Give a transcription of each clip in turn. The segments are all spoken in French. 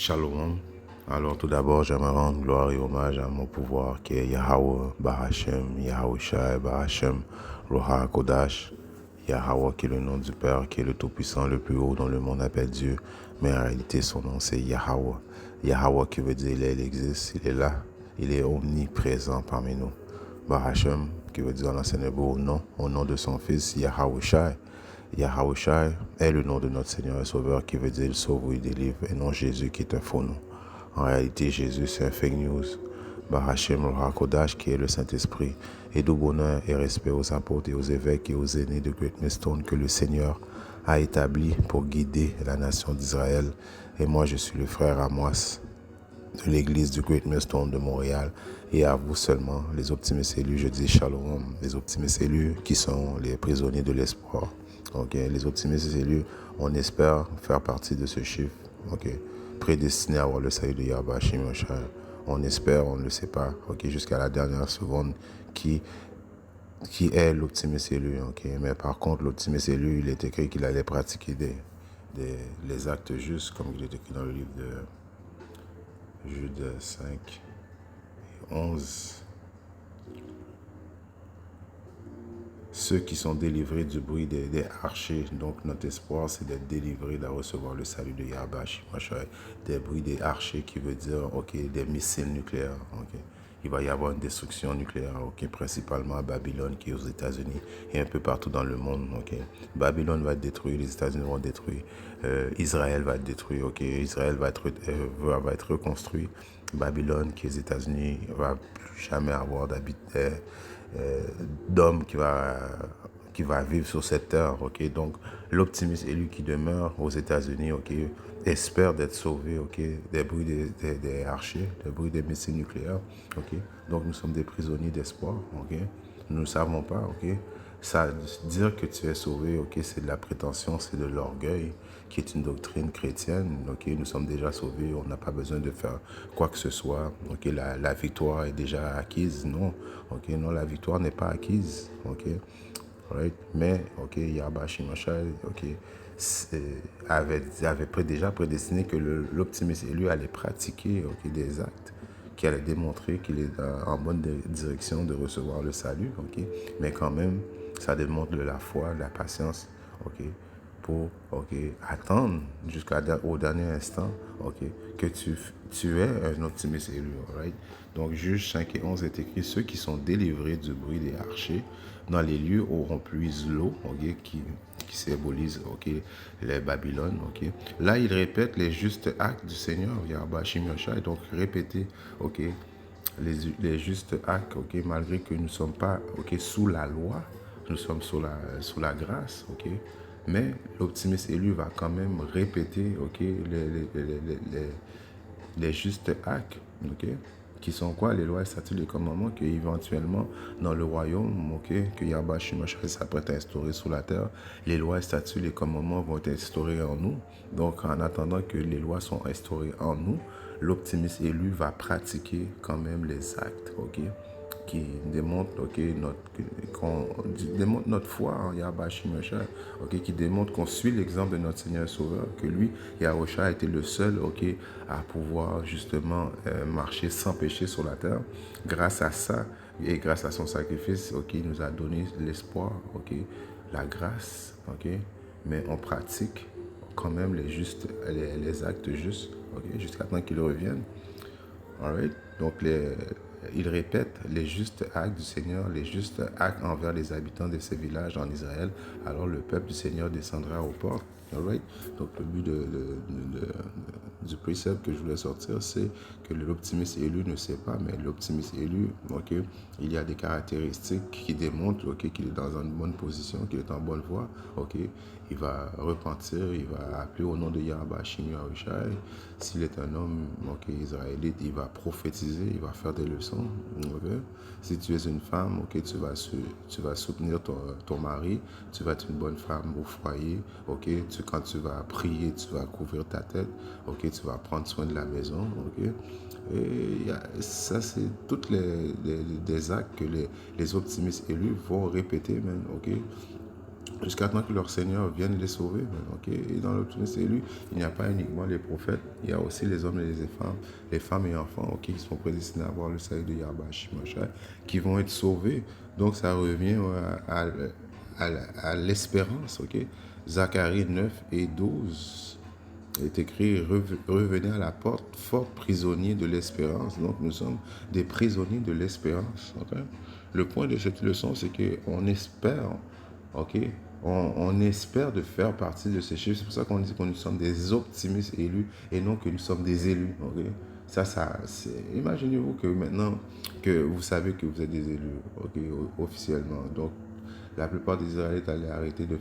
Shalom. Alors tout d'abord, j'aimerais rendre gloire et hommage à mon pouvoir qui est Yahweh Barashem, Yahweh Shai Barashem, Roha Kodash, Yahweh qui est le nom du Père, qui est le Tout-Puissant, le plus haut dont le monde appelle Dieu, mais en réalité son nom c'est Yahweh. Yahweh qui veut dire il existe, il est là, il est omniprésent parmi nous. Barashem qui veut dire en ancien hébreu au nom de son fils Yahweh Shai. Yahushua est le nom de notre Seigneur et Sauveur qui veut dire il sauve ou il délivre et non Jésus qui est un faux nom. En réalité, Jésus c'est un fake news. Barachem Kodash qui est le Saint-Esprit et du bonheur et respect aux apôtres et aux évêques et aux aînés de Great Millstone que le Seigneur a établi pour guider la nation d'Israël. Et moi, je suis le frère Amos de l'église du Great Millstone de Montréal. Et à vous seulement, les optimistes élus, je dis shalom, les optimistes élus qui sont les prisonniers de l'espoir. Okay. Les optimistes élus, on espère faire partie de ce chiffre, prédestiné à avoir le salut de Yahweh Shimashai. On espère, on ne le sait pas, jusqu'à la dernière seconde, qui est l'optimiste élu. Mais par contre, l'optimiste élu, il est écrit qu'il allait pratiquer les actes justes, comme il est écrit dans le livre de Jude 5 et 11. Ceux qui sont délivrés du bruit des archers. Donc notre espoir, c'est d'être délivré, de recevoir le salut de Yahweh Shimashai. Des bruits des archers qui veut dire des missiles nucléaires. Il va y avoir une destruction nucléaire, principalement à Babylone, qui est aux États-Unis, et un peu partout dans le monde. Babylone va être détruit, les États-Unis vont être détruits, Israël va être détruit, Israël va être reconstruit. Babylone, qui est aux États-Unis, va plus jamais avoir d'homme qui va vivre sur cette terre. Donc, l'optimiste élu qui demeure aux États-Unis espère d'être sauvé des bruits des archers, des bruits des missiles nucléaires. Donc, nous sommes des prisonniers d'espoir. Nous ne savons pas. Ça, dire que tu es sauvé, c'est de la prétention, c'est de l'orgueil, qui est une doctrine chrétienne. Nous sommes déjà sauvés, on n'a pas besoin de faire quoi que ce soit. La victoire est déjà acquise. Non, non, la victoire n'est pas acquise. Right? Mais, Yahweh Shimashai, avait déjà prédestiné que l'optimiste élu allait pratiquer des actes qui allaient démontrer qu'il est en bonne direction de recevoir le salut. Mais quand même, ça démontre de la foi, de la patience. Pour attendre jusqu'au dernier instant que tu es un optimiste élu. Right? Donc, Juge 5 et 11 est écrit, ceux qui sont délivrés du bruit des archers dans les lieux auront puise l'eau, qui symbolise les Babylones. Là, il répète les justes actes du Seigneur, Yahweh Shimashai. Donc, répéter les justes actes, malgré que nous ne sommes pas sous la loi, nous sommes sous la grâce. Mais l'optimiste élu va quand même répéter les justes actes, qui sont quoi? Les lois, statuts, les commandements que éventuellement dans le royaume, que Yahweh Shimashai s'apprête à instaurer sur la terre, les lois, statuts, les commandements vont être instaurés en nous. Donc en attendant que les lois soient instaurées en nous, l'optimiste élu va pratiquer quand même les actes, qui démontrent démontre notre foi en Yahweh Shimashai, qui démontre qu'on suit l'exemple de notre Seigneur et Sauveur, que lui, Yahushua, a été le seul à pouvoir justement marcher sans péché sur la terre. Grâce à ça et grâce à son sacrifice, il nous a donné l'espoir, la grâce, mais on pratique quand même les actes justes, jusqu'à temps qu'il revienne. Alright? Donc, il répète les justes actes du Seigneur, les justes actes envers les habitants de ces villages en Israël. Alors, le peuple du Seigneur descendra au port. Alright? Donc, le but du précepte que je voulais sortir, c'est que l'optimiste élu ne sait pas, mais l'optimiste élu, il y a des caractéristiques qui démontrent qu'il est dans une bonne position, qu'il est en bonne voie. Il va repentir, il va appeler au nom de Yahweh Shimashai. S'il est un homme israélite, il va prophétiser, il va faire des leçons. Si tu es une femme, tu vas soutenir ton mari, tu vas être une bonne femme au foyer. Quand tu vas prier, tu vas couvrir ta tête. Tu vas prendre soin de la maison. Et ça, c'est tous des actes que les optimistes élus vont répéter, même. jusqu'à temps que leur Seigneur vienne les sauver. Ok. Et dans le élu, il n'y a pas uniquement les prophètes, il y a aussi les hommes et les femmes et enfants ok, qui sont prédestinés à avoir le salut de Yahweh Shimashai, qui vont être sauvés. Donc ça revient à l'espérance. Ok. Zacharie 9 et 12 est écrit revenez à la porte, forte prisonnier de l'espérance. Donc nous sommes des prisonniers de l'espérance. Okay? Le point de cette leçon, c'est qu'on espère, ok, on espère de faire partie de ces chiffres. C'est pour ça qu'on dit que nous sommes des optimistes élus et non que nous sommes des élus. Ok? Imaginez-vous que maintenant que vous savez que vous êtes des élus, ok, officiellement. Donc la plupart des Israélites allaient arrêter de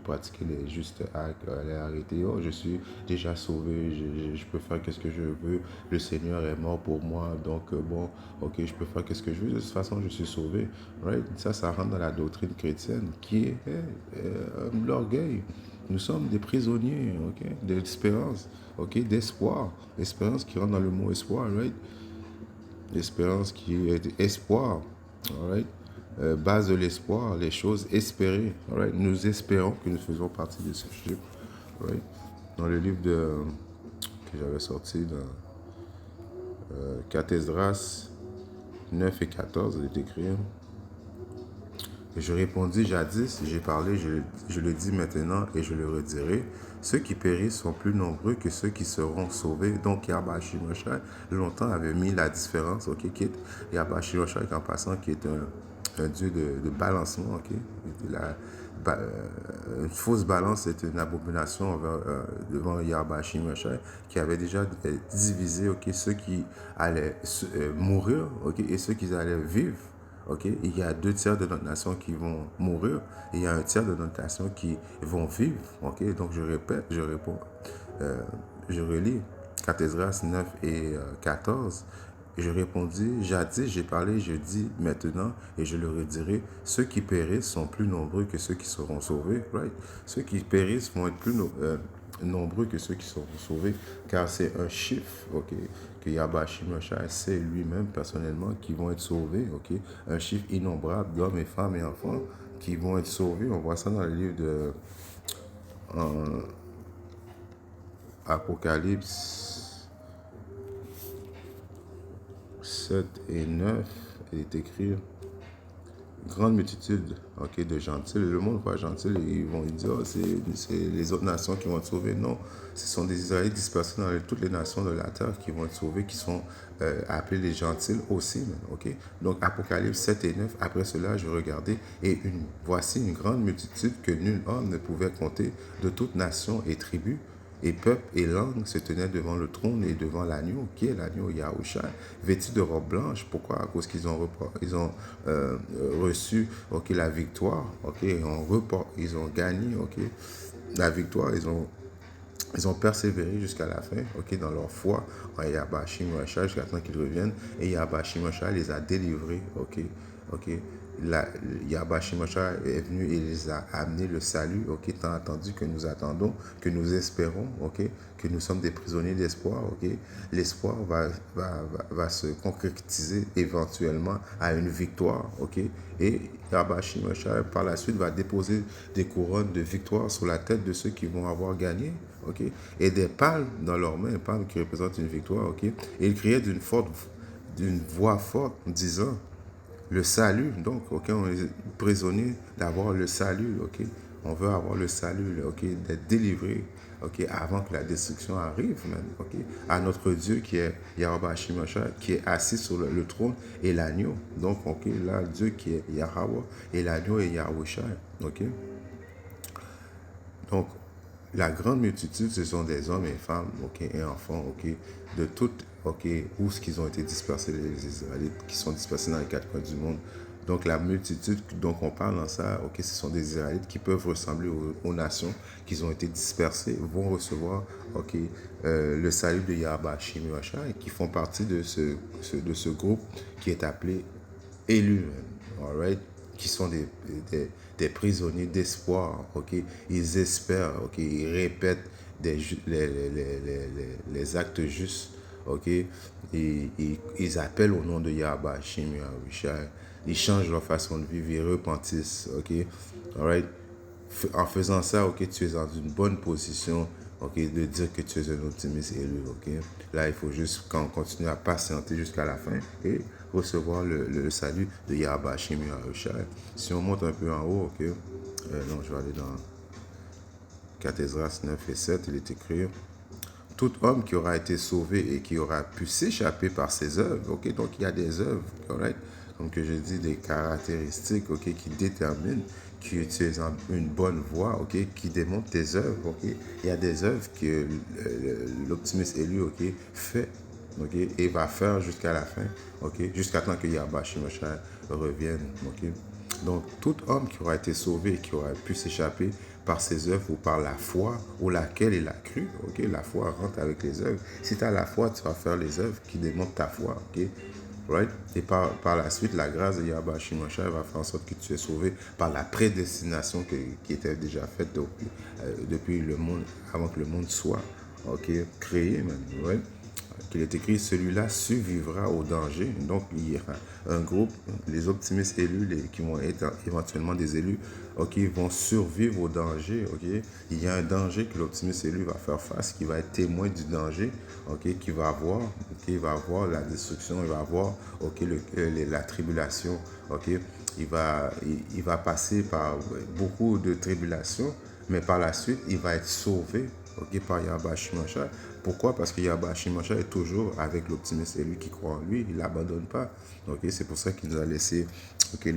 pratiquer les justes actes, allaient arrêter, oh, je suis déjà sauvé, je peux faire qu'est-ce que je veux, le Seigneur est mort pour moi, donc bon, ok, je peux faire qu'est-ce que je veux, de toute façon, je suis sauvé. Right? Ça rentre dans la doctrine chrétienne qui est l'orgueil. Nous sommes des prisonniers, ok, d'espérance, ok, d'espoir. Espérance qui rentre dans le mot espoir, right? L'espérance qui est espoir, right? Base de l'espoir, les choses espérées. Right? Nous espérons que nous faisons partie de ce chiffre. Right? Dans le livre que j'avais sorti dans 4 Esdras 9 et 14, il est écrit. Et je répondis jadis, j'ai parlé, je le dis maintenant et je le redirai. Ceux qui périssent sont plus nombreux que ceux qui seront sauvés. Donc Yahweh Shimashai, longtemps avait mis la différence, ok, qui est Yahweh Shimashai en passant, qui est un dieu de balancement, ok. Une fausse balance est une abomination devant Yahweh Shimashai, qui avait déjà divisé, ok, ceux qui allaient mourir, ok, et ceux qui allaient vivre. Okay? Il y a 2 tiers de notre nation qui vont mourir et il y a 1 tiers de notre nation qui vont vivre. Okay? Donc je répète, je réponds, je relis 4 Esdras 9 et 14. Je répondis, jadis j'ai parlé, je dis maintenant et je le redirai, ceux qui périssent sont plus nombreux que ceux qui seront sauvés. Right? Ceux qui périssent vont être plus nombreux que ceux qui seront sauvés, car c'est un chiffre, ok, que Yahweh Shimashai sait lui-même personnellement qui vont être sauvés, ok, un chiffre innombrable d'hommes et femmes et enfants qui vont être sauvés. On voit ça dans le livre de Apocalypse 7 et 9, il est écrit grande multitude, ok, de gentils. Le monde voit gentils et ils vont dire, oh, c'est les autres nations qui vont être sauvées. Non, ce sont des Israélites dispersés dans toutes les nations de la terre qui vont être sauvés, qui sont appelés les gentils aussi. Ok. Donc Apocalypse 7 et 9, après cela, je regardais et voici une grande multitude que nul homme ne pouvait compter de toute nation et tribu et peuple et langue se tenaient devant le trône et devant l'agneau, qui est l'agneau Yahushua, vêtu de robes blanches. Pourquoi? À cause qu'ils ont reçu ok, la victoire, ok, ils ont gagné ok, la victoire, ils ont persévéré jusqu'à la fin, ok, dans leur foi en Yahweh Shimashai jusqu'à temps qu'ils reviennent. Et Yahweh Shimashai les a délivrés, ok, ok. Yahweh Shimashai est venu et les a amené le salut, ok, tant attendu que nous attendons, que nous espérons, ok, que nous sommes des prisonniers d'espoir, ok. L'espoir va se concrétiser éventuellement à une victoire, ok. Et Yahweh Shimashai par la suite va déposer des couronnes de victoire sur la tête de ceux qui vont avoir gagné, ok, et des palmes dans leurs mains, palmes qui représentent une victoire, ok. Et il criait d'une voix forte, disant le salut. Donc, ok, on est prisonnier d'avoir le salut, ok. On veut avoir le salut, ok, d'être délivré, ok, avant que la destruction arrive, même, ok. À notre Dieu qui est Yahweh Shimashai, qui est assis sur le trône et l'agneau. Donc, ok, là, Dieu qui est Yahweh et l'agneau est Yahushua, ok. Donc, la grande multitude, ce sont des hommes et femmes, ok, et enfants, ok, de toutes, ok, où ce qu'ils ont été dispersés, les Israélites, qui sont dispersés dans les 4 coins du monde. Donc, la multitude dont on parle dans ça, ok, ce sont des Israélites qui peuvent ressembler aux nations qui ont été dispersées, vont recevoir, ok, le salut de Yahweh Shimashai, qui font partie de ce groupe qui est appelé élus, all right, qui sont des prisonniers d'espoir, ok, ils espèrent, ok, ils répètent les actes justes, ok, et ils appellent au nom de Yahweh Shimashai, ils changent leur façon de vivre, ils repentissent, ok, all right. en faisant ça, ok, tu es dans une bonne position, ok, de dire que tu es un optimiste élu, ok. Là, il faut juste qu'on continue à patienter jusqu'à la fin et recevoir le salut de Yahweh Hashem Yahushua. Si on monte un peu en haut, ok, non, je vais aller dans 4 Esdras 9 et 7, il est écrit: tout homme qui aura été sauvé et qui aura pu s'échapper par ses œuvres, ok, donc il y a des œuvres, correct, comme que je dis, des caractéristiques, ok, qui déterminent que tu es en une bonne voie, ok, qui démontrent tes œuvres, ok. Il y a des œuvres que l'optimiste élu, ok, fait, ok, et va faire jusqu'à la fin, ok, jusqu'à temps que Yahweh Shemashah revienne, ok. Donc, tout homme qui aura été sauvé et qui aura pu s'échapper par ses œuvres ou par la foi ou laquelle il a cru, ok, la foi rentre avec les œuvres. Si tu as la foi, tu vas faire les œuvres qui démontrent ta foi, ok. Right? Et par la suite, la grâce de Yahweh Shemashah va faire en sorte que tu es sauvé par la prédestination qui était déjà faite depuis le monde, avant que le monde soit, ok, créé, même, right? Qu'il est écrit, celui-là survivra au danger. Donc, il y a un groupe, les optimistes élus, qui vont être éventuellement des élus, ok, vont survivre au danger, ok. Il y a un danger que l'optimiste élu va faire face, qui va être témoin du danger, ok, qui va avoir, ok, il va avoir la destruction, il va avoir, ok, la tribulation, ok. Il va passer par beaucoup de tribulations, mais par la suite, il va être sauvé, ok, par Yahweh Shemashah. Pourquoi? Parce que Yahweh Shemashah est toujours avec l'optimiste et lui qui croit en lui, il ne l'abandonne pas. Okay? C'est pour ça qu'il nous a laissé, okay,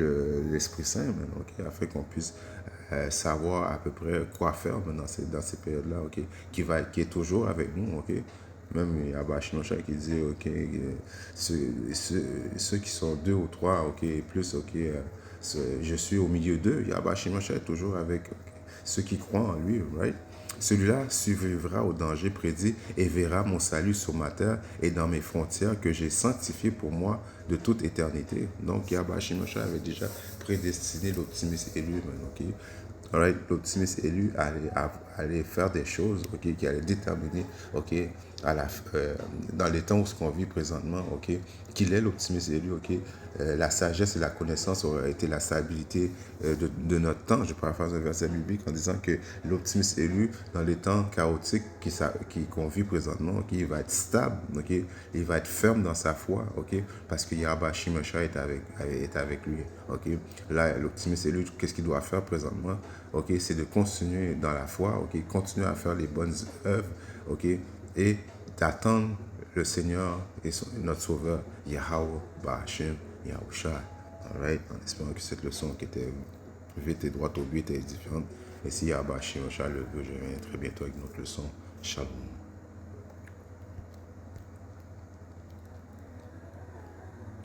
l'Esprit Saint, okay, afin qu'on puisse savoir à peu près quoi faire dans ces périodes-là, okay, qui est toujours avec nous. Okay? Même Yahweh Shemashah qui dit, okay, ceux qui sont deux ou trois, okay, plus, okay, je suis au milieu d'eux. Yahweh Shemashah est toujours avec, okay, ceux qui croient en lui, right? Celui-là survivra au danger prédit et verra mon salut sur ma terre et dans mes frontières que j'ai sanctifié pour moi de toute éternité. Donc, Yahweh Shemashah avait déjà prédestiné l'optimiste élu. Okay? Right? L'optimiste élu allait faire des choses, okay, qui allaient déterminer, okay, dans les temps où ce qu'on vit présentement, okay, qu'il est l'optimiste élu, okay, la sagesse et la connaissance auraient été la stabilité de notre temps. Je pourrais faire un verset biblique en disant que l'optimiste élu, dans les temps chaotiques qu'on vit présentement, okay, il va être stable, okay, il va être ferme dans sa foi, okay, parce que Yahweh Shemashah est avec lui. Okay. Là, l'optimiste élu, qu'est-ce qu'il doit faire présentement? Okay, c'est de continuer dans la foi, okay, continuer à faire les bonnes œuvres, okay, et d'attendre le Seigneur et notre Sauveur, Yahweh Bahashem Yahushua. Right? En espérant que cette leçon qui était vite et droite au but est différente. Et si Yahweh Bahashem Yahushua le veut, je reviens très bientôt avec notre leçon. Shalom.